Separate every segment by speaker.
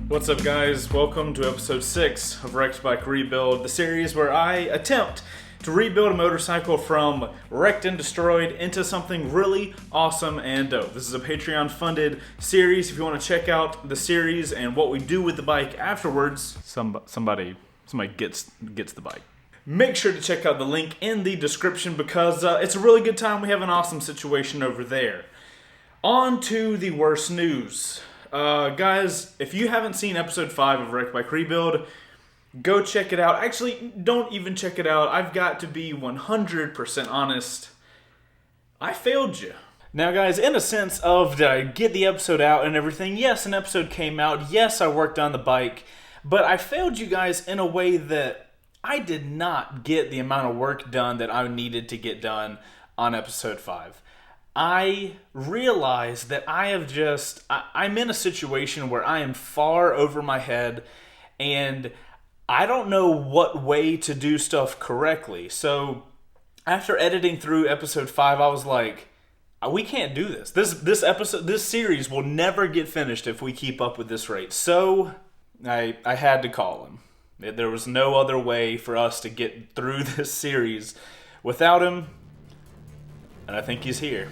Speaker 1: What's up, guys? Welcome to episode 6 of Wrecked Bike Rebuild, the series where I attempt to rebuild a motorcycle from wrecked and destroyed into something really awesome and dope. This is a Patreon funded series. If you want to check out the series and what we do with the bike afterwards, somebody gets the bike. Make sure to check out the link in the description because it's a really good time. We have an awesome situation over there. On to the worst news. Guys, if you haven't seen episode 5 of Wrecked Bike Rebuild, go check it out. Actually, don't even check it out. I've got to be 100% honest. I failed you. Now, guys, in a sense of did I get the episode out and everything, yes, an episode came out. Yes, I worked on the bike. But I failed you guys in a way that I did not get the amount of work done that I needed to get done on episode 5. I realized that I'm in a situation where I am far over my head and I don't know what way to do stuff correctly. So after editing through episode 5, I was like, we can't do this. This series will never get finished if we keep up with this rate. So I had to call him. There was no other way for us to get through this series without him. And I think he's here.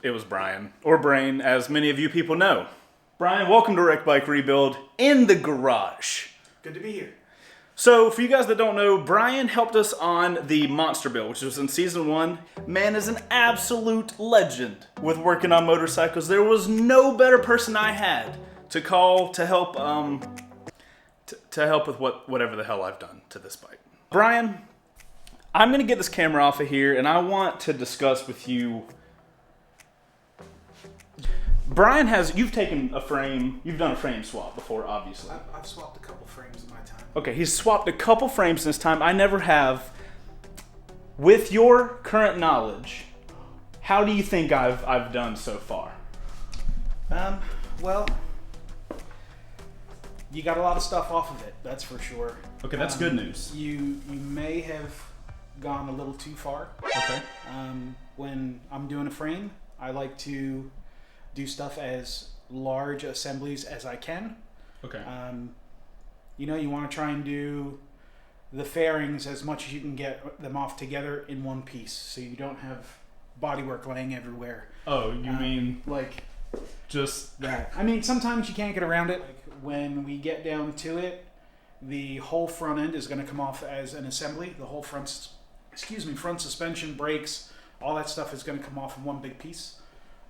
Speaker 1: It was Brian, or Brain, as many of you people know. Brian, welcome to Wrecked Bike Rebuild in the garage.
Speaker 2: Good to be here.
Speaker 1: So, for you guys that don't know, Brian helped us on the Monster Build, which was in Season 1. Man is an absolute legend with working on motorcycles. There was no better person I had to call to help with whatever the hell I've done to this bike. Brian, I'm going to get this camera off of here, and I want to discuss with you. Brian you've taken a frame, you've done a frame swap before, obviously.
Speaker 2: I've swapped a couple frames in my time.
Speaker 1: Okay, he's swapped a couple frames in his time. I never have. With your current knowledge, how do you think I've done so far?
Speaker 2: Well, you got a lot of stuff off of it, that's for sure.
Speaker 1: Okay, that's good news.
Speaker 2: You may have gone a little too far.
Speaker 1: Okay.
Speaker 2: When I'm doing a frame, I like to do stuff as large assemblies as I can.
Speaker 1: Okay.
Speaker 2: You want to try and do the fairings as much as you can get them off together in one piece, so you don't have bodywork laying everywhere.
Speaker 1: Oh, you mean
Speaker 2: like
Speaker 1: just
Speaker 2: that? I mean, sometimes you can't get around it. Like when we get down to it, the whole front end is going to come off as an assembly. The whole front suspension, brakes, all that stuff is going to come off in one big piece.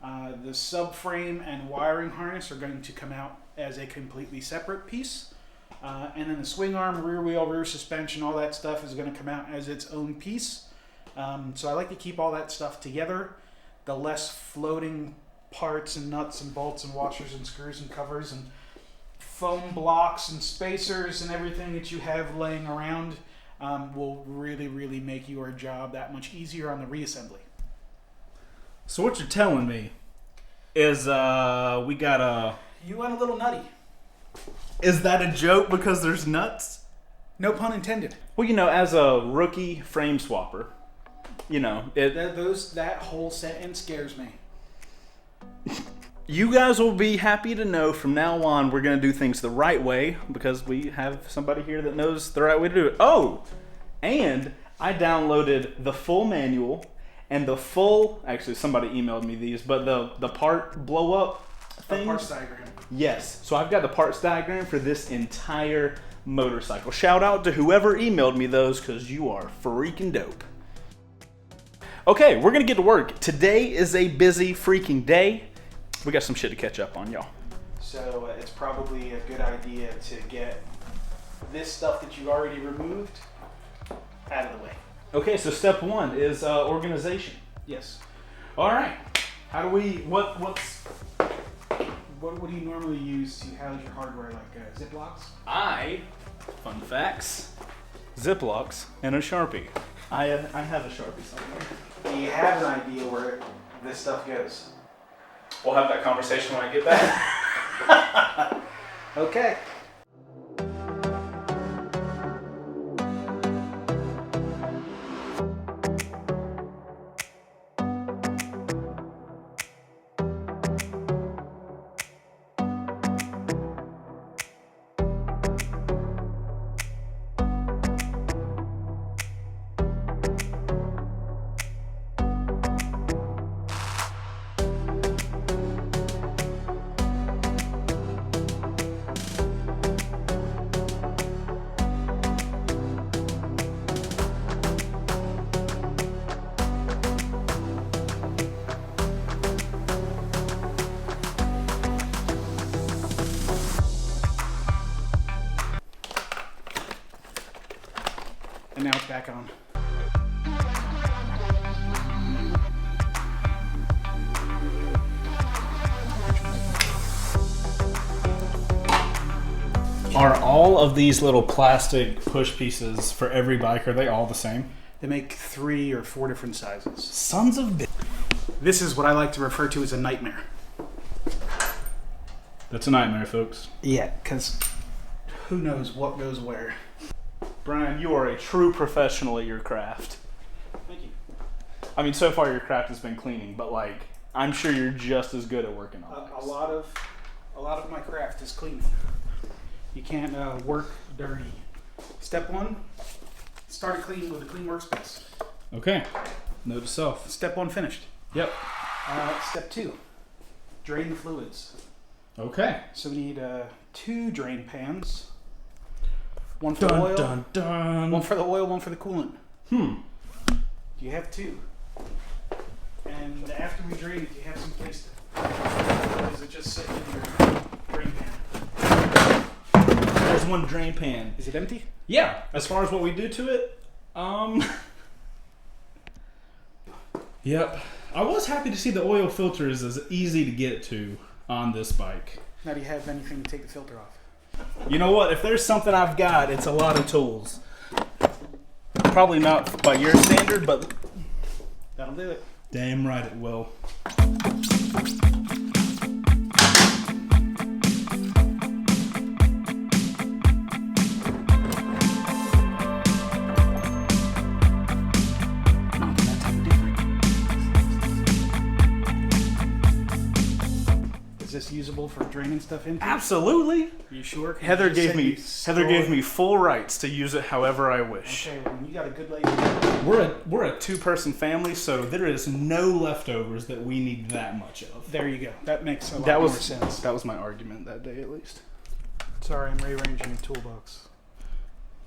Speaker 2: The subframe and wiring harness are going to come out as a completely separate piece. And then the swing arm, rear wheel, rear suspension, all that stuff is going to come out as its own piece. So I like to keep all that stuff together. The less floating parts and nuts and bolts and washers and screws and covers and foam blocks and spacers and everything that you have laying around will really, really make your job that much easier on the reassembly.
Speaker 1: So what you're telling me is we got a...
Speaker 2: You went a little nutty.
Speaker 1: Is that a joke because there's nuts?
Speaker 2: No pun intended.
Speaker 1: Well, as a rookie frame swapper,
Speaker 2: that whole sentence scares me.
Speaker 1: You guys will be happy to know from now on we're going to do things the right way because we have somebody here that knows the right way to do it. Oh, and I downloaded the full manual and the full, actually somebody emailed me these, but the part blow up thing.
Speaker 2: Parts diagram.
Speaker 1: Yes, so I've got the parts diagram for this entire motorcycle. Shout out to whoever emailed me those because you are freaking dope. Okay, we're going to get to work. Today is a busy freaking day. We got some shit to catch up on, y'all.
Speaker 2: So it's probably a good idea to get this stuff that you already removed out of the way.
Speaker 1: Okay, so step 1 is organization.
Speaker 2: Yes.
Speaker 1: All right. How do we? What
Speaker 2: do you normally use to house your hardware, like Ziplocs?
Speaker 1: Fun facts, Ziplocs, and a Sharpie. I have a Sharpie somewhere.
Speaker 2: Do you have an idea where this stuff goes?
Speaker 1: We'll have that conversation when I get back.
Speaker 2: Okay. And now it's back on.
Speaker 1: Are all of these little plastic push pieces for every bike, are they all the same?
Speaker 2: They make 3 or 4 different sizes.
Speaker 1: Sons of bitch.
Speaker 2: This is what I like to refer to as a nightmare.
Speaker 1: That's a nightmare, folks.
Speaker 2: Yeah, because who knows what goes where.
Speaker 1: Brian, you are a true professional at your craft.
Speaker 2: Thank you.
Speaker 1: I mean, so far your craft has been cleaning, but like, I'm sure you're just as good at working on
Speaker 2: A
Speaker 1: things.
Speaker 2: lot of my craft is cleaning. You can't work dirty. Step 1, start it clean with a clean workspace.
Speaker 1: Okay. Note to self.
Speaker 2: Step 1 finished.
Speaker 1: Yep.
Speaker 2: Step 2, drain the fluids.
Speaker 1: Okay.
Speaker 2: So we need 2 drain pans. One for the
Speaker 1: Dun
Speaker 2: oil,
Speaker 1: dun dun.
Speaker 2: one for the oil, one for the coolant.
Speaker 1: Hmm.
Speaker 2: You have 2. And after we drain it, you have some place to. Or is it just sitting in your drain pan?
Speaker 1: There's one drain pan.
Speaker 2: Is it empty?
Speaker 1: Yeah. As far as what we do to it, Yep. I was happy to see the oil filter is as easy to get to on this bike.
Speaker 2: Now do you have anything to take the filter off?
Speaker 1: You know what? If there's something I've got, it's a lot of tools. Probably not by your standard, but
Speaker 2: That'll do it.
Speaker 1: damn right it will.
Speaker 2: Is this usable for draining stuff into?
Speaker 1: Absolutely.
Speaker 2: Are you sure? 'Cause
Speaker 1: Heather
Speaker 2: you just
Speaker 1: gave
Speaker 2: said
Speaker 1: me
Speaker 2: you
Speaker 1: Heather gave
Speaker 2: store-
Speaker 1: me full rights to use it however I wish.
Speaker 2: Okay, well, you got a good lady.
Speaker 1: We're a 2-person family, so there is no leftovers that we need that much of.
Speaker 2: There you go. That makes a lot
Speaker 1: That
Speaker 2: more
Speaker 1: was
Speaker 2: sense.
Speaker 1: that was my argument that day, at least.
Speaker 2: Sorry, I'm rearranging the toolbox.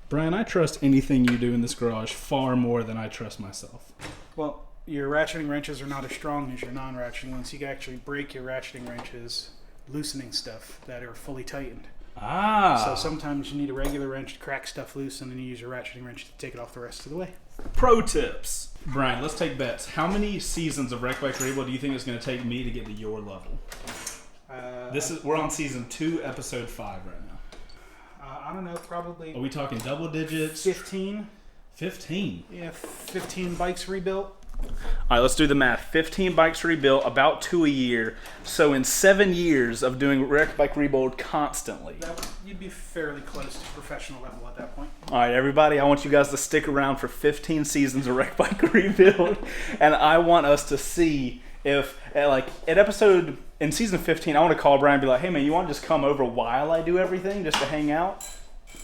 Speaker 1: Brian, I trust anything you do in this garage far more than I trust myself.
Speaker 2: Well, your ratcheting wrenches are not as strong as your non-ratcheting ones. You can actually break your ratcheting wrenches loosening stuff that are fully tightened. So sometimes you need a regular wrench to crack stuff loose, and then you use your ratcheting wrench to take it off the rest of the way.
Speaker 1: Pro tips. Brian, let's take bets. How many seasons of Wreck Bike Rebuild do you think it's going to take me to get to your level? We're on season 2, episode 5 right now.
Speaker 2: I don't know, probably
Speaker 1: Are we talking double digits?
Speaker 2: 15.
Speaker 1: 15.
Speaker 2: Yeah, 15 bikes rebuilt.
Speaker 1: All right, let's do the math. 15 bikes rebuilt, about 2 a year. So in 7 years of doing Wreck Bike Rebuild constantly.
Speaker 2: You'd be fairly close to professional level at that point.
Speaker 1: All right, everybody, I want you guys to stick around for 15 seasons of Wreck Bike Rebuild, and I want us to see if, in season 15, I want to call Brian and be like, hey, man, you want to just come over while I do everything, just to hang out?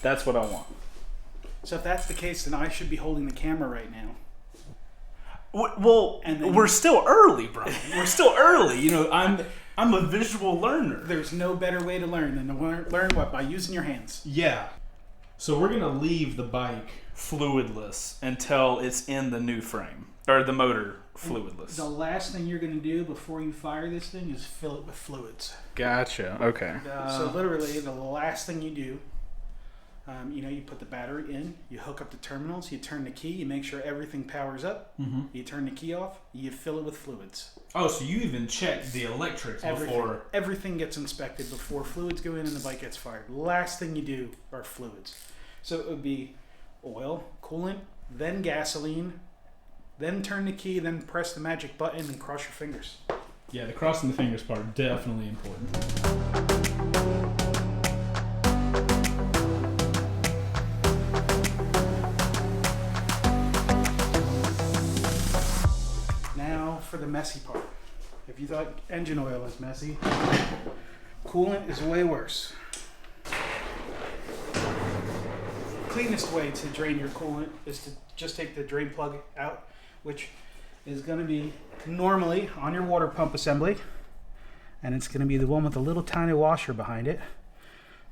Speaker 1: That's what I want.
Speaker 2: So if that's the case, then I should be holding the camera right now.
Speaker 1: Well,
Speaker 2: And then
Speaker 1: we're still early, Brian. We're still early. You know, I'm a visual learner.
Speaker 2: There's no better way to learn than to learn what? By using your hands.
Speaker 1: Yeah. So we're going to leave the bike fluidless until it's in the new frame. Or the motor fluidless.
Speaker 2: The last thing you're going to do before you fire this thing is fill it with fluids.
Speaker 1: Gotcha. Okay.
Speaker 2: So literally, the last thing you do, you put the battery in, you hook up the terminals, you turn the key, you make sure everything powers up, you turn the key off, you fill it with fluids.
Speaker 1: Oh, so you even check the electrics before...
Speaker 2: Everything gets inspected before fluids go in and the bike gets fired. Last thing you do are fluids. So it would be oil, coolant, then gasoline, Then turn the key, then press the magic button and cross your fingers.
Speaker 1: Yeah, the crossing the fingers part, definitely important.
Speaker 2: Now for the messy part. If you thought engine oil is messy, coolant is way worse. Cleanest way to drain your coolant is to just take the drain plug out, which is going to be normally on your water pump assembly, and it's going to be the one with the little tiny washer behind it,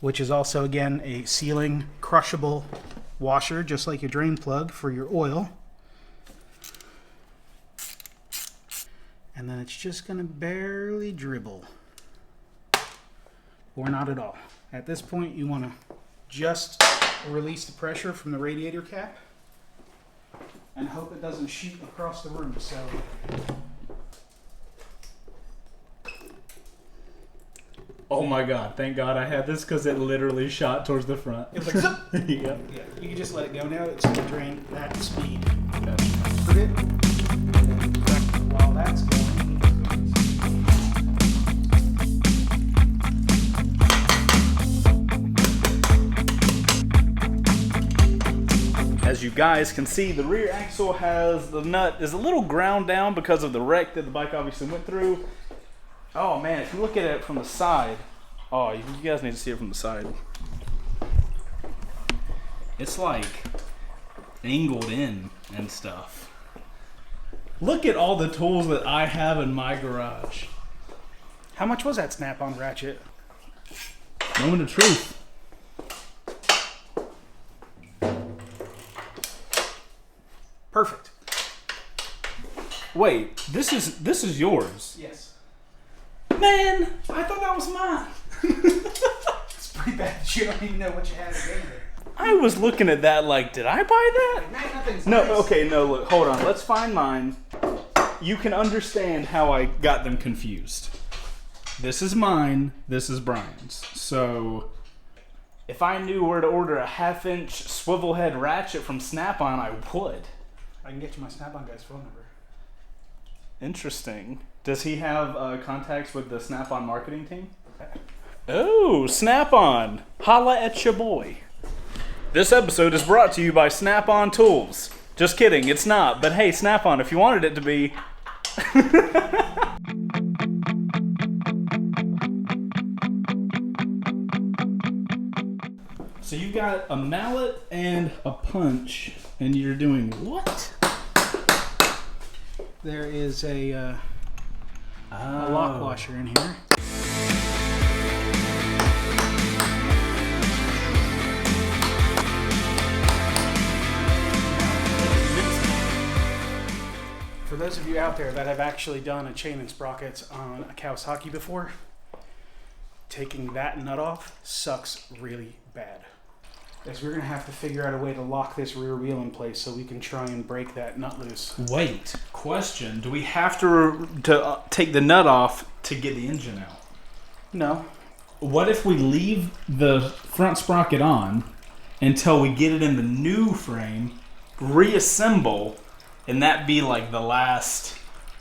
Speaker 2: which is also again a sealing crushable washer, just like your drain plug for your oil. And then it's just going to barely dribble, or not at all. At this point, you want to just release the pressure from the radiator cap and hope it doesn't shoot across the room. So
Speaker 1: Oh my god, thank god I had this because it literally shot towards the front.
Speaker 2: it was like, zip.
Speaker 1: Yeah.
Speaker 2: Yeah, you can just let it go now. It's going to drain at speed.
Speaker 1: Okay.
Speaker 2: Put it, and then while that's going,
Speaker 1: As you guys can see, the rear axle has the nut is a little ground down because of the wreck that the bike obviously went through. Oh man, if you look at it from the side, oh, you guys need to see it from the side. It's like angled in and stuff. Look at all the tools that I have in my garage.
Speaker 2: how much was that snap-on ratchet?
Speaker 1: Moment of truth.
Speaker 2: Perfect.
Speaker 1: Wait, this is yours.
Speaker 2: Yes.
Speaker 1: Man, I thought that was mine.
Speaker 2: It's pretty bad that you don't even know what you had again there.
Speaker 1: I was looking at that like, did I buy that?
Speaker 2: Man, nothing's
Speaker 1: No,
Speaker 2: nice.
Speaker 1: okay, no, look, hold on. Let's find mine. You can understand how I got them confused. This is mine, this is Brian's. So, if I knew where to order a 1/2-inch swivel head ratchet from Snap-on, I would.
Speaker 2: I can get you my Snap-on guy's phone number.
Speaker 1: Interesting. Does he have contacts with the Snap-on marketing team? Oh, Snap-on. Holla at your boy. This episode is brought to you by Snap-on Tools. Just kidding, it's not. But hey, Snap-on, if you wanted it to be. So you got a mallet and a punch, and you're doing what?
Speaker 2: There is a lock washer in here. For those of you out there that have actually done a chain and sprockets on a Kawasaki before, taking that nut off sucks really bad. As we're going to have to figure out a way to lock this rear wheel in place so we can try and break that nut loose.
Speaker 1: Wait, question. Do we have to take the nut off to get the engine out?
Speaker 2: No.
Speaker 1: What if we leave the front sprocket on until we get it in the new frame, reassemble, and that be like the last,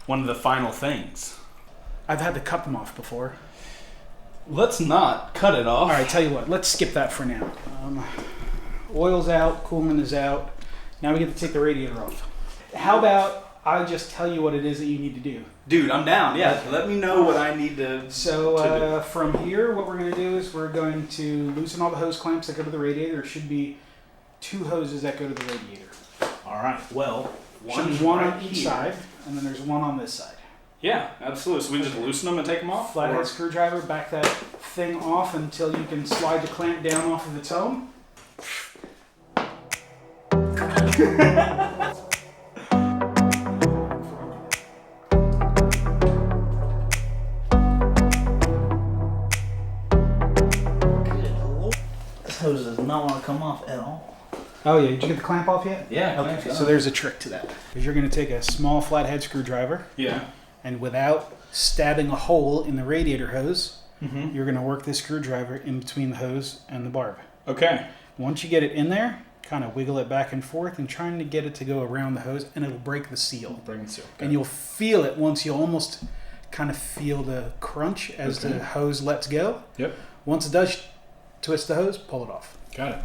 Speaker 1: one of the final things?
Speaker 2: I've had to cut them off before.
Speaker 1: Let's not cut it off.
Speaker 2: All right, tell you what, let's skip that for now. Oil's out, coolant is out. Now we get to take the radiator off. How about I just tell you what it is that you need to do?
Speaker 1: Dude, I'm down. Yeah, let me know what I need to.
Speaker 2: So from here, what we're going to do is we're going to loosen all the hose clamps that go to the radiator. There should be 2 hoses that go to the radiator.
Speaker 1: All right. Well,
Speaker 2: Should be one on each side, and then there's one on this side.
Speaker 1: Yeah, absolutely. So we just loosen them and take them off?
Speaker 2: Flathead screwdriver, back that thing off until you can slide the clamp down off of its own.
Speaker 1: This hose does not want to come off at all.
Speaker 2: Oh yeah, did you get the clamp off yet?
Speaker 1: Yeah.
Speaker 2: Okay, so there's a trick to that. Because you're going to take a small flathead screwdriver,
Speaker 1: Yeah.
Speaker 2: and without stabbing a hole in the radiator hose,
Speaker 1: Mm-hmm.
Speaker 2: you're going to work this screwdriver in between the hose and the barb.
Speaker 1: Okay.
Speaker 2: Once you get it in there, kind of wiggle it back and forth and trying to get it to go around the hose, and it'll break the seal. And you'll feel it once you almost kind of feel the crunch as the hose lets go.
Speaker 1: Yep.
Speaker 2: Once it does, twist the hose, pull it off.
Speaker 1: Got it.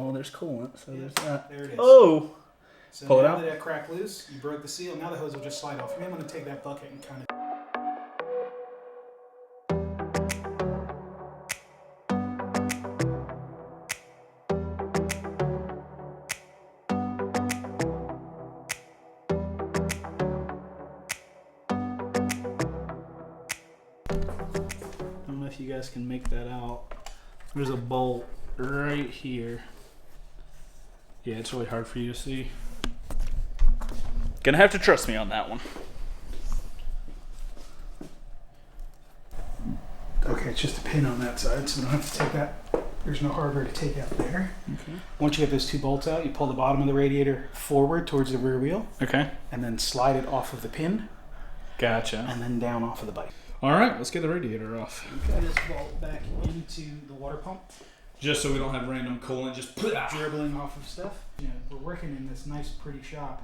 Speaker 1: Oh, there's coolant, so there's that.
Speaker 2: There it is.
Speaker 1: Oh!
Speaker 2: So
Speaker 1: pull it
Speaker 2: now
Speaker 1: out.
Speaker 2: that crack loose, you broke the seal. Now the hose will just slide off. I'm going to take that bucket and kind of... I don't know if you guys can make that out. There's a bolt right here. Yeah, it's really hard for you to see.
Speaker 1: Gonna have to trust me on that one.
Speaker 2: Okay, it's just a pin on that side, so we don't have to take that. There's no hardware to take out there.
Speaker 1: Okay.
Speaker 2: Once you get those 2 bolts out, you pull the bottom of the radiator forward towards the rear wheel.
Speaker 1: Okay.
Speaker 2: And then slide it off of the pin.
Speaker 1: Gotcha.
Speaker 2: And then down off of the bike.
Speaker 1: All right, let's get the radiator off.
Speaker 2: Okay, this bolt back into the water pump.
Speaker 1: Just so we don't have random coolant just
Speaker 2: Dribbling off of stuff. You know, we're working in this nice, pretty shop.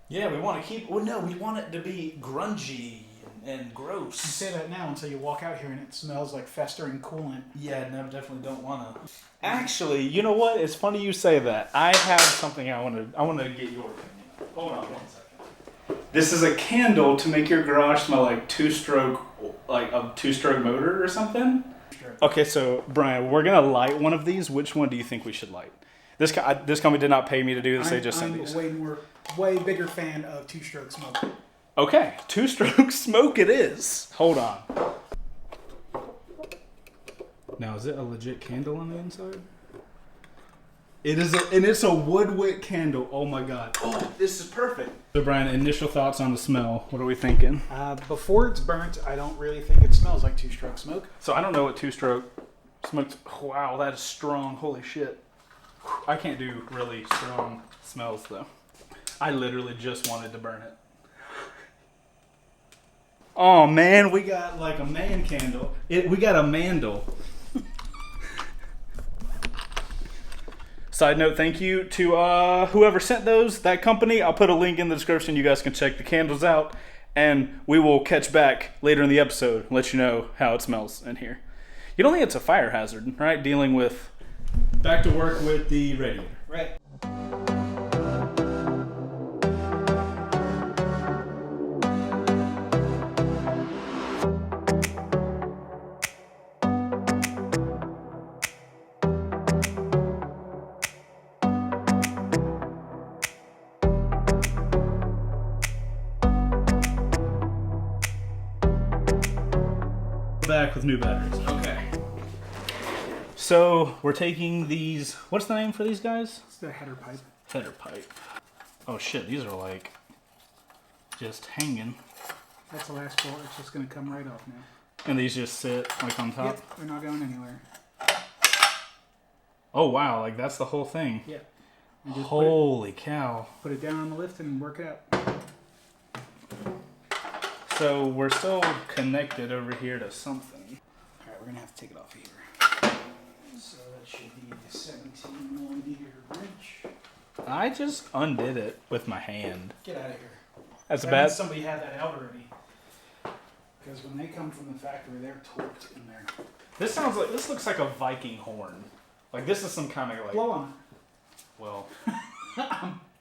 Speaker 1: Yeah, we want to keep. Well, no, we want it to be grungy and gross.
Speaker 2: You say that now until you walk out here and it smells like festering coolant.
Speaker 1: Yeah, no, definitely don't want to. Actually, you know what? It's funny you say that. I have something I want to get your opinion on. Hold on 1 second. This is a candle to make your garage smell like like a 2-stroke motor or something. Okay, so Brian, we're gonna light one of these. Which one do you think we should light? This company did not pay me to do this. They just sent these.
Speaker 2: I'm a way bigger fan of 2-stroke smoke.
Speaker 1: Okay, 2-stroke smoke it is. Hold on. Now, is it a legit candle on the inside? It is, and it's a wood wick candle. Oh my god. Oh, this is perfect. So Brian, initial thoughts on the smell. What are we thinking?
Speaker 2: Before it's burnt, I don't really think it smells like 2-stroke smoke.
Speaker 1: So I don't know what 2-stroke smoke. Wow, that is strong. Holy shit. I can't do really strong smells though. I literally just wanted to burn it. Oh man, we got like a man candle. We got a mandel. Side note, thank you to whoever sent that company. I'll put a link in the description. You guys can check the candles out. And we will catch back later in the episode and let you know how it smells in here. You don't think it's a fire hazard, right? Dealing with... Back to work with the radiator.
Speaker 2: Right.
Speaker 1: Back with new batteries. Okay. So we're taking these. What's the name for these guys?
Speaker 2: It's the header pipe.
Speaker 1: Header pipe. Oh shit! These are like just hanging.
Speaker 2: That's the last bolt. It's just gonna come right off now.
Speaker 1: And these just sit like on top.
Speaker 2: Yep, they're not going anywhere.
Speaker 1: Oh wow! Like that's the whole thing.
Speaker 2: Yeah.
Speaker 1: Holy cow!
Speaker 2: Put it down on the lift and work it out.
Speaker 1: So we're still connected over here to something.
Speaker 2: All right, we're gonna have to take it off here. So that should be the 17mm wrench.
Speaker 1: I just undid it with my hand.
Speaker 2: Get out of here.
Speaker 1: That's
Speaker 2: That
Speaker 1: bad.
Speaker 2: means somebody had that out already. Because when they come from the factory, they're torqued in there.
Speaker 1: This looks like a Viking horn. Like this is some kind of like.
Speaker 2: Blow on
Speaker 1: Well.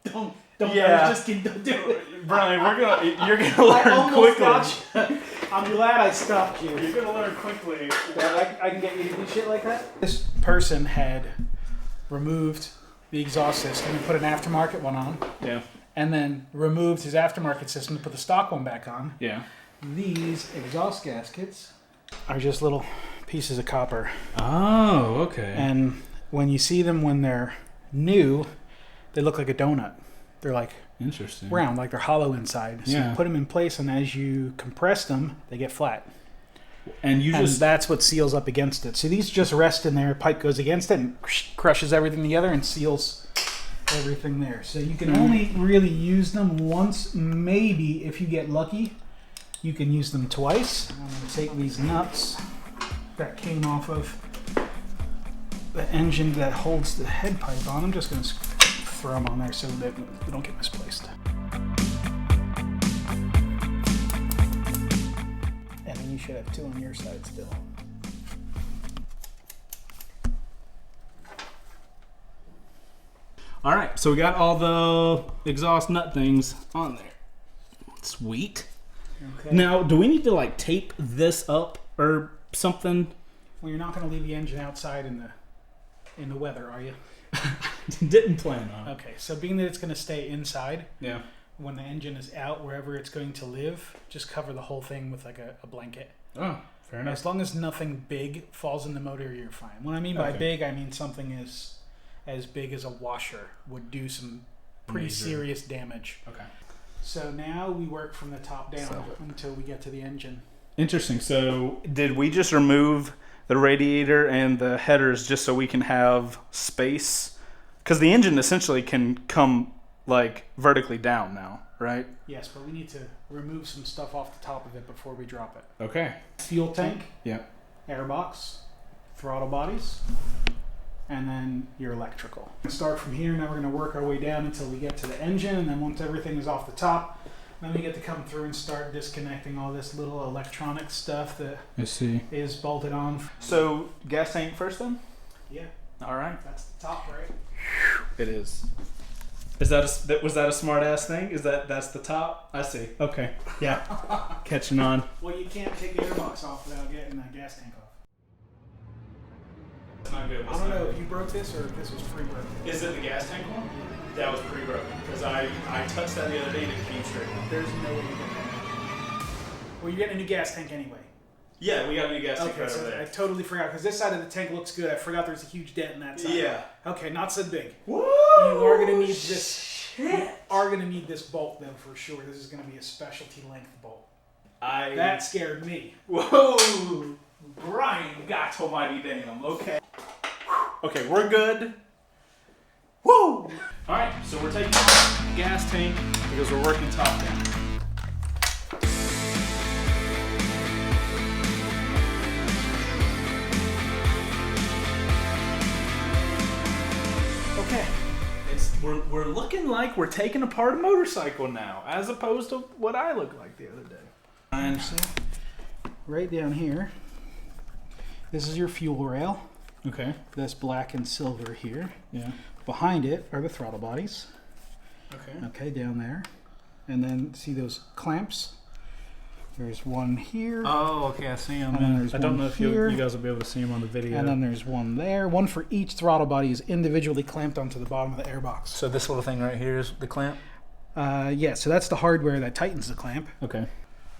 Speaker 2: Don't.
Speaker 1: Yeah.
Speaker 2: I was just kidding. Don't do it.
Speaker 1: Brian, you're gonna learn quickly.
Speaker 2: I'm glad I stopped you.
Speaker 1: You're gonna learn quickly.
Speaker 2: I can get you to do shit like that. This person had removed the exhaust system and put an aftermarket one on.
Speaker 1: Yeah.
Speaker 2: And then removed his aftermarket system to put the stock one back on.
Speaker 1: Yeah.
Speaker 2: These exhaust gaskets are just little pieces of copper.
Speaker 1: Oh, okay.
Speaker 2: And when you see them when they're new, they look like a donut. They're like
Speaker 1: interesting.
Speaker 2: Round, like they're hollow inside. So
Speaker 1: yeah.
Speaker 2: you put them in place, and as you compress them, they get flat.
Speaker 1: And
Speaker 2: that's what seals up against it. So these just rest in there. Pipe goes against it and crushes everything together and seals everything there. So you can only really use them once. Maybe if you get lucky, you can use them twice. I'm going to take these nuts that came off of the engine that holds the head pipe on. I'm just going to throw them on there so that they don't get misplaced. And then you should have 2 on your side still.
Speaker 1: All right, so we got all the exhaust nut things on there. Sweet.
Speaker 2: Okay.
Speaker 1: Now, do we need to like tape this up or something?
Speaker 2: Well, you're not going to leave the engine outside in the weather, are you?
Speaker 1: Didn't plan on it.
Speaker 2: Okay, so being that it's going to stay inside,
Speaker 1: Yeah.
Speaker 2: when the engine is out, wherever it's going to live, just cover the whole thing with like a blanket.
Speaker 1: Oh, fair enough.
Speaker 2: As long as nothing big falls in the motor, you're fine. What I mean by big, I mean something as big as a washer would do some pretty
Speaker 1: Major.
Speaker 2: serious damage.
Speaker 1: Okay.
Speaker 2: So now we work from the top down until we get to the engine.
Speaker 1: Interesting. So, did we just remove the radiator and the headers just so we can have space? Because the engine essentially can come like vertically down now, right?
Speaker 2: Yes, but we need to remove some stuff off the top of it before we drop it.
Speaker 1: Okay.
Speaker 2: Fuel tank,
Speaker 1: Yeah.
Speaker 2: airbox, throttle bodies, and then your electrical. Start from here. Now we're going to work our way down until we get to the engine, and then once everything is off the top, then we get to come through and start disconnecting all this little electronic stuff that
Speaker 1: I see.
Speaker 2: is bolted on.
Speaker 1: So, gas tank first then?
Speaker 2: Yeah,
Speaker 1: All right.
Speaker 2: that's the top, right?
Speaker 1: It is. Was that a smart ass thing? That's the top? I see. Okay. Yeah. Catching on.
Speaker 2: Well, you can't take the airbox off without getting that gas tank off.
Speaker 1: It's not good.
Speaker 2: I don't know if you broke this or if this was pre-broken.
Speaker 1: Is it the gas tank one? That was pre-broken because I touched that the other day and it came straight off.
Speaker 2: There's no way you get that. Well, you're getting a new gas tank anyway.
Speaker 1: Yeah, we got a new gas tank
Speaker 2: Okay,
Speaker 1: right over
Speaker 2: so I
Speaker 1: there.
Speaker 2: totally forgot because this side of the tank looks good. I forgot there's a huge dent in that side.
Speaker 1: Yeah.
Speaker 2: Okay, not so big.
Speaker 1: Woo!
Speaker 2: You are gonna need this. You
Speaker 1: Shit.
Speaker 2: are gonna need this bolt though for sure. This is gonna be a specialty length bolt.
Speaker 1: That
Speaker 2: That scared me.
Speaker 1: Whoa! Brian, God almighty damn. Okay. Okay, we're good. Woo! Alright, so we're taking off the gas tank because we're working top down.
Speaker 2: Okay.
Speaker 1: We're looking like we're taking apart a motorcycle now, as opposed to what I looked like the other day. And
Speaker 2: So, right down here, this is your fuel rail.
Speaker 1: okay,
Speaker 2: This black and silver here.
Speaker 1: yeah,
Speaker 2: Behind it are the throttle bodies.
Speaker 1: okay.
Speaker 2: Okay, down there. And then see those clamps? There's one here.
Speaker 1: Oh, okay, I see them.
Speaker 2: And then there's
Speaker 1: I don't
Speaker 2: one
Speaker 1: know if
Speaker 2: here.
Speaker 1: you guys will be able to see them on the video.
Speaker 2: And then there's one there. One for each throttle body is individually clamped onto the bottom of the airbox.
Speaker 1: So this little thing right here is the clamp.
Speaker 2: Yeah, so that's the hardware that tightens the clamp.
Speaker 1: Okay.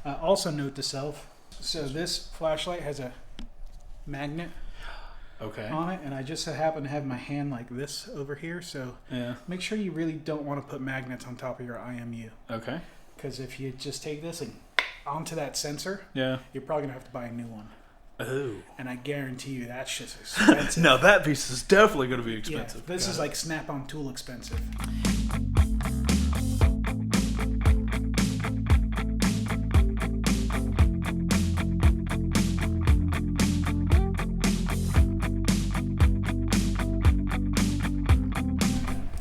Speaker 2: Also note to self, so this flashlight has a magnet
Speaker 1: Okay.
Speaker 2: on it, and I just so happen to have my hand like this over here, so
Speaker 1: Yeah.
Speaker 2: make sure you really don't want to put magnets on top of your IMU,
Speaker 1: Okay.
Speaker 2: because if you just take this and onto that sensor,
Speaker 1: Yeah.
Speaker 2: you're probably going to have to buy a new one.
Speaker 1: Oh.
Speaker 2: And I guarantee you that shit's expensive.
Speaker 1: No, that piece is definitely going to be
Speaker 2: Yeah,
Speaker 1: expensive.
Speaker 2: this is like Snap-on tool expensive.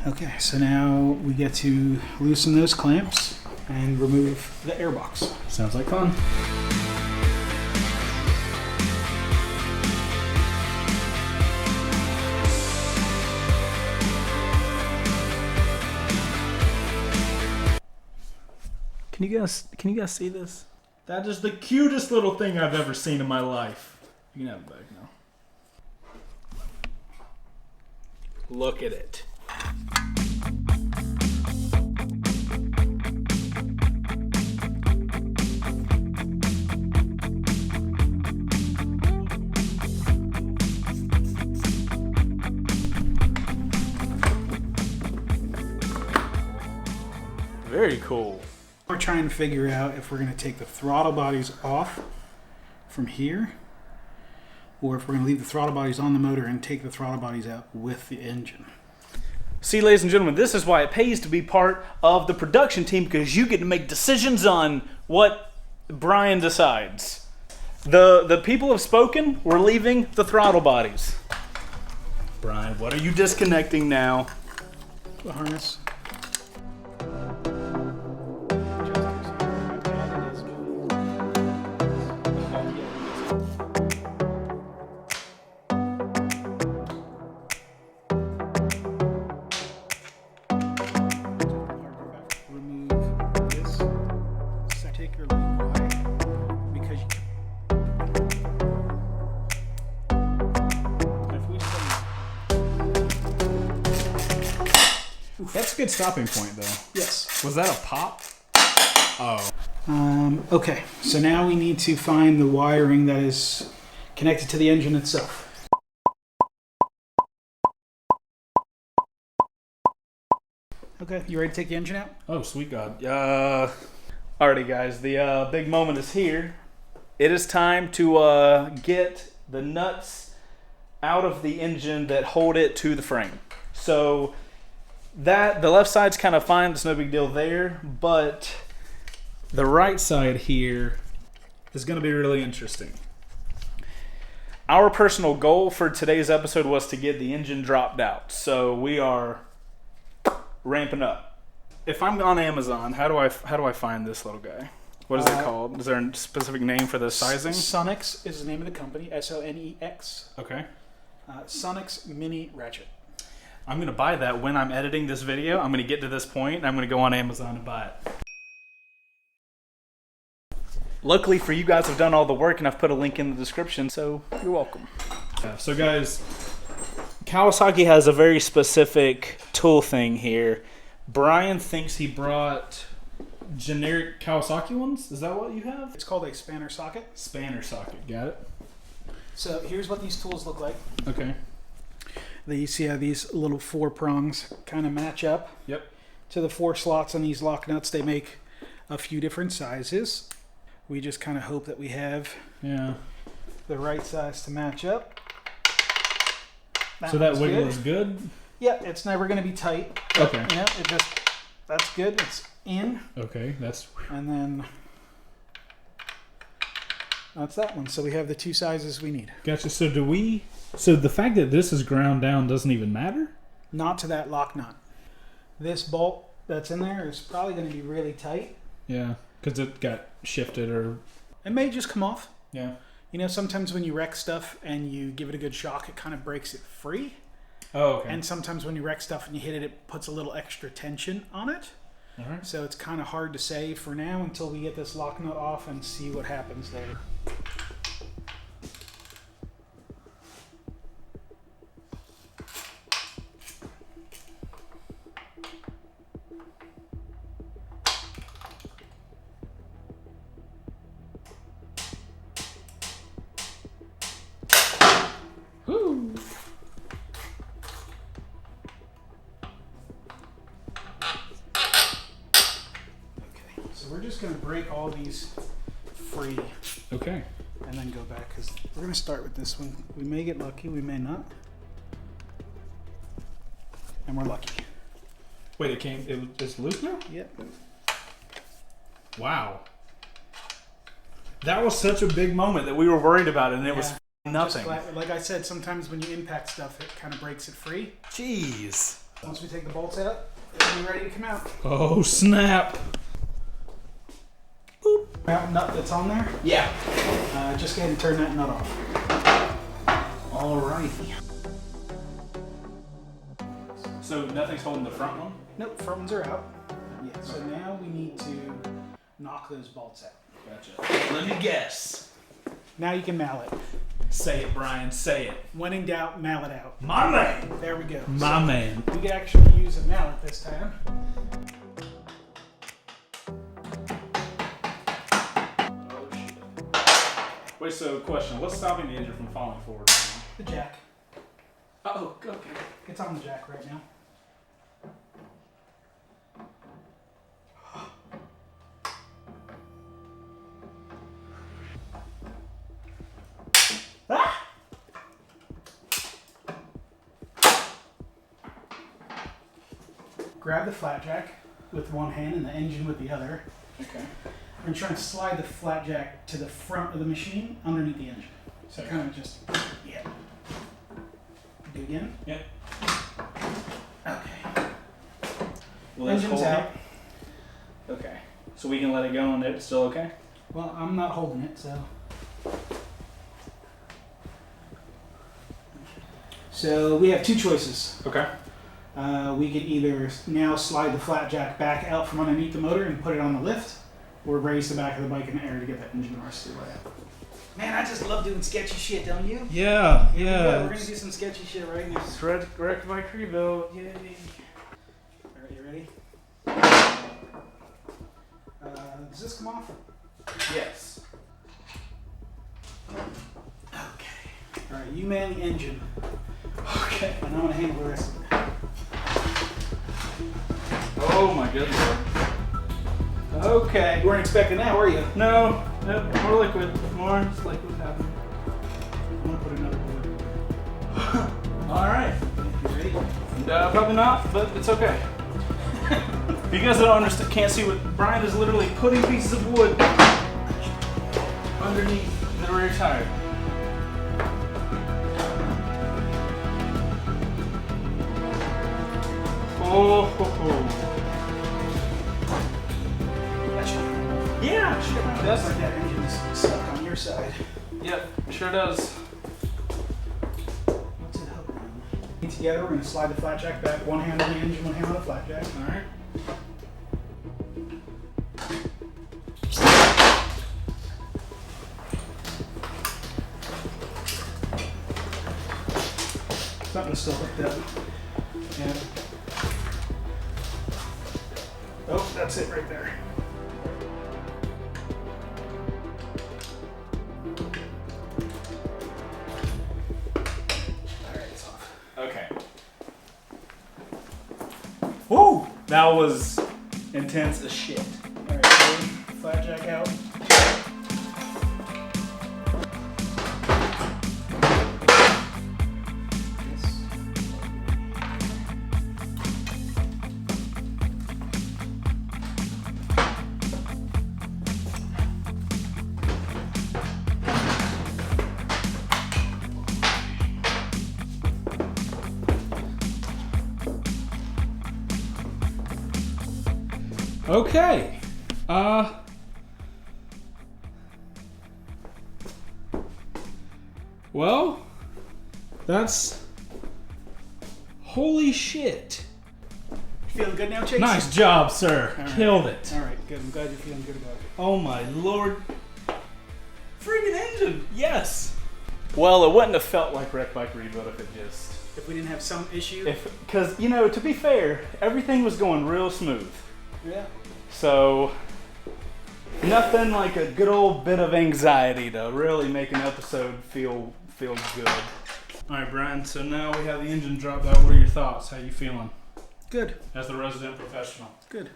Speaker 2: Okay, so now we get to loosen those clamps and remove the airbox.
Speaker 1: Sounds like fun. Can you guys see this? That is the cutest little thing I've ever seen in my life. You can have it back now. Look at it. Very cool.
Speaker 2: We're trying to figure out if we're going to take the throttle bodies off from here, or if we're going to leave the throttle bodies on the motor and take the throttle bodies out with the engine.
Speaker 1: See, ladies and gentlemen, this is why it pays to be part of the production team, because you get to make decisions on what Brian decides. The people have spoken. We're leaving the throttle bodies. Brian, what are you disconnecting now?
Speaker 2: The harness. Remove this particularly wide because if we
Speaker 3: That's a good stopping point, though.
Speaker 2: yes.
Speaker 3: Was that a pop? Oh.
Speaker 2: Okay, so now we need to find the wiring that is connected to the engine itself. Okay, you ready to take the engine out?
Speaker 3: Oh, sweet God.
Speaker 1: Alrighty, guys. The big moment is here. It is time to get the nuts out of the engine that hold it to the frame. So that the left side's kind of fine. There's no big deal there, but the right side here is going to be really interesting. Our personal goal for today's episode was to get the engine dropped out. So we are ramping up. If I'm on Amazon, how do I find this little guy? What is it called? Is there a specific name for the sizing?
Speaker 2: Sonex is the name of the company. Sonex.
Speaker 1: Okay.
Speaker 2: Sonex Mini Ratchet.
Speaker 1: I'm going to buy that when I'm editing this video. I'm going to get to this point and I'm going to go on Amazon and buy it. Luckily for you guys, I've done all the work and I've put a link in the description, so you're welcome. So guys, Kawasaki has a very specific tool thing here. Brian thinks he brought generic Kawasaki ones. Is that what you have?
Speaker 2: It's called a spanner socket.
Speaker 1: Spanner socket, got it?
Speaker 2: So here's what these tools look like.
Speaker 1: Okay.
Speaker 2: You see how these little 4 prongs kind of match up
Speaker 1: Yep.
Speaker 2: to the 4 slots on these lock nuts. They make a few different sizes. We just kind of hope that we have
Speaker 1: Yeah.
Speaker 2: the right size to match up.
Speaker 1: So that
Speaker 2: one's
Speaker 1: wiggle
Speaker 2: good.
Speaker 1: is good?
Speaker 2: Yeah, it's never going to be tight.
Speaker 1: Okay.
Speaker 2: Yeah, that's good. It's in,
Speaker 1: Okay, that's...
Speaker 2: and then that's that one. So we have the 2 sizes we need.
Speaker 1: Gotcha. So so the fact that this is ground down doesn't even matter?
Speaker 2: Not to that lock nut. This bolt that's in there is probably going to be really tight.
Speaker 1: Yeah, because it got shifted or...
Speaker 2: It may just come off.
Speaker 1: Yeah.
Speaker 2: You know, sometimes when you wreck stuff and you give it a good shock, it kind of breaks it free.
Speaker 1: Oh, okay.
Speaker 2: And sometimes when you wreck stuff and you hit it, it puts a little extra tension on it.
Speaker 1: All right.
Speaker 2: So it's kind of hard to say for now until we get this lock nut off and see what happens there.
Speaker 1: Woo.
Speaker 2: Okay, so we're just going to break all these free
Speaker 1: Okay.
Speaker 2: and then go back because we're going to start with this one. We may get lucky, we may not. And we're lucky.
Speaker 1: Wait, it's loose now?
Speaker 2: Yep.
Speaker 1: Wow. That was such a big moment that we were worried about it, and it was nothing.
Speaker 2: Like I said, sometimes when you impact stuff, it kind of breaks it free.
Speaker 1: Jeez.
Speaker 2: Once we take the bolts out, it'll be ready to come out.
Speaker 1: Oh, snap.
Speaker 2: Boop. That nut that's on there,
Speaker 1: Yeah.
Speaker 2: just go ahead and turn that nut off.
Speaker 1: All right. So nothing's holding the front one?
Speaker 2: Nope, front ones are out. Yeah, so now we need to knock those bolts out.
Speaker 1: Gotcha. Let me guess.
Speaker 2: Now you can mallet.
Speaker 1: Say it, Brian. Say it.
Speaker 2: When in doubt, mallet out.
Speaker 1: My man.
Speaker 2: There we go.
Speaker 1: My man.
Speaker 2: We could actually use a mallet this time.
Speaker 1: Oh, shit. Wait, so question. What's stopping the engine from falling forward?
Speaker 2: The jack.
Speaker 1: Oh, okay.
Speaker 2: It's on the jack right now. Grab the flat jack with one hand and the engine with the other.
Speaker 1: Okay.
Speaker 2: I'm trying to slide the flat jack to the front of the machine underneath the engine. So kind of just, yeah. Do again?
Speaker 1: Yep.
Speaker 2: Okay.
Speaker 1: Well,
Speaker 2: Engine's out.
Speaker 1: Okay. So we can let it go and it's still okay?
Speaker 2: Well, I'm not holding it, so. So we have two choices.
Speaker 1: Okay.
Speaker 2: We can either now slide the flat jack back out from underneath the motor and put it on the lift, or raise the back of the bike in the air to get that engine rusted right out. Man, I just love doing sketchy shit, don't you?
Speaker 3: Yeah,
Speaker 2: We're gonna do some sketchy shit right now.
Speaker 1: It's wrecked bike rebuild. Yay.
Speaker 2: Alright, you ready? Does this come off?
Speaker 1: Yes.
Speaker 2: Okay. Alright, you man the engine.
Speaker 1: Okay.
Speaker 2: And I'm gonna handle the rest of it.
Speaker 1: Oh my good lord. Okay.
Speaker 2: You weren't expecting that, were you?
Speaker 1: No, more liquid. More liquid happening.
Speaker 2: I'm gonna put another board.
Speaker 1: Alright.
Speaker 2: You ready?
Speaker 1: Probably not, but it's okay. If you guys don't understand, can't see what Brian is literally putting pieces of wood underneath the rear tire. Oh, yeah, sure
Speaker 2: That's
Speaker 1: does.
Speaker 2: like that engine's stuck on your side.
Speaker 1: Yep, sure does.
Speaker 2: What's it hooked on? Together, we're gonna slide the flat jack back. One hand on the engine, one hand on the flat jack.
Speaker 1: All right.
Speaker 2: Something's still hooked up. Yeah. Oh, that's it right there. Alright, it's off.
Speaker 1: Okay. Woo! That was intense as shit.
Speaker 2: Alright, ready? Flat jack out.
Speaker 3: Okay. Well, that's holy shit.
Speaker 2: Feeling good now, Chase?
Speaker 3: Nice job, sir.
Speaker 2: All right.
Speaker 3: Killed it.
Speaker 2: Alright, good. I'm glad you're feeling good about it.
Speaker 3: Oh my lord. Freaking engine. Yes.
Speaker 1: Well, it wouldn't have felt like wrecked bike rebuild if it just.
Speaker 2: If we didn't have some issue.
Speaker 1: Because, you know, to be fair, everything was going real smooth.
Speaker 2: Yeah.
Speaker 1: So, nothing like a good old bit of anxiety to really make an episode feel good. All right, Brian, so now we have the engine dropped out. What are your thoughts? How you feeling
Speaker 2: Good.
Speaker 1: as the resident professional?
Speaker 2: Good.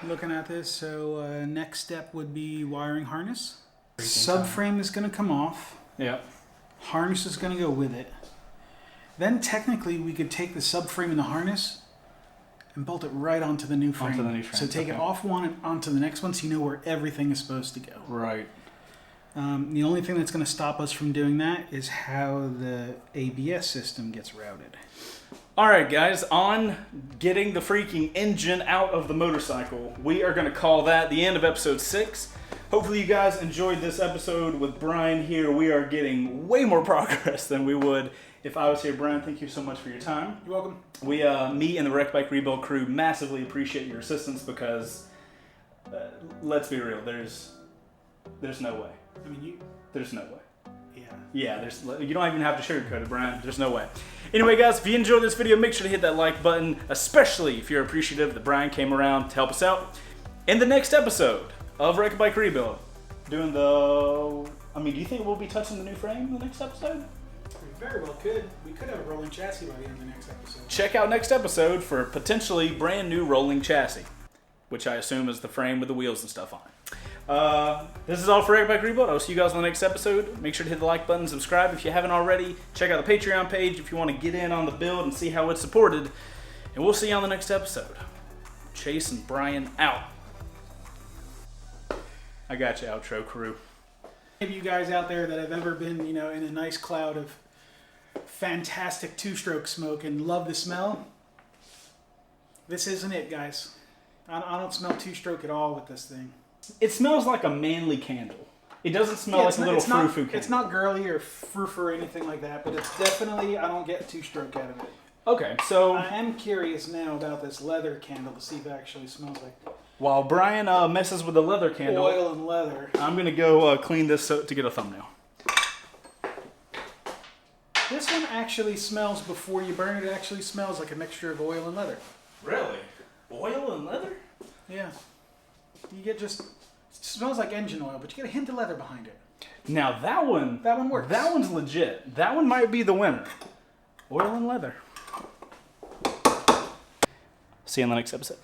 Speaker 2: Looking at this, so next step would be wiring harness. Subframe is going to come off.
Speaker 1: Yeah.
Speaker 2: Harness is going to go with it. Then technically we could take the subframe and the harness and bolt it right onto the new frame.
Speaker 1: Onto the new frame,
Speaker 2: So take it
Speaker 1: okay.
Speaker 2: off one and onto the next one so you know where everything is supposed to go.
Speaker 1: Right.
Speaker 2: The only thing that's going to stop us from doing that is how the ABS system gets routed.
Speaker 1: All right, guys, on getting the freaking engine out of the motorcycle, we are going to call that the end of episode 6. Hopefully you guys enjoyed this episode with Brian here. We are getting way more progress than we would if I was here. Brian, thank you so much for your time.
Speaker 2: You're welcome.
Speaker 1: We, me and the Wreck Bike Rebuild crew massively appreciate your assistance because, let's be real, there's no way.
Speaker 2: I mean,
Speaker 1: There's no way.
Speaker 2: yeah.
Speaker 1: Yeah, you don't even have to sugarcoat it, Brian. There's no way. Anyway, guys, if you enjoyed this video, make sure to hit that like button, especially if you're appreciative that Brian came around to help us out. In the next episode of Wreck Bike Rebuild, do you think we'll be touching the new frame in the next episode?
Speaker 2: We very well could. We could have a rolling chassis by the end of the next episode.
Speaker 1: Check out next episode for potentially brand new rolling chassis, which I assume is the frame with the wheels and stuff on it. This is all for Wreck Bike Rebuild. I'll see you guys on the next episode. Make sure to hit the like button, subscribe if you haven't already. Check out the Patreon page if you want to get in on the build and see how it's supported. And we'll see you on the next episode. Chase and Brian out. I got you, outro crew.
Speaker 2: Any of you guys out there that have ever been, in a nice cloud of fantastic two-stroke smoke and love the smell, this isn't it, guys. I don't smell two-stroke at all with this thing.
Speaker 1: It smells like a manly candle. It doesn't smell like a little frou-frou candle.
Speaker 2: It's not girly or frou-frou or anything like that, but it's definitely, I don't get two-stroke out of it.
Speaker 1: Okay, so
Speaker 2: I am curious now about this leather candle to see if it actually smells like
Speaker 1: while Brian messes with the leather candle,
Speaker 2: oil and leather.
Speaker 1: I'm going to go clean this to get a thumbnail.
Speaker 2: This one actually smells, before you burn it, it actually smells like a mixture of oil and leather.
Speaker 1: Really? Oil and leather?
Speaker 2: Yeah. You get it smells like engine oil, but you get a hint of leather behind it.
Speaker 1: Now that one
Speaker 2: works.
Speaker 1: That one's legit. That one might be the winner. Oil and leather. See you in the next episode.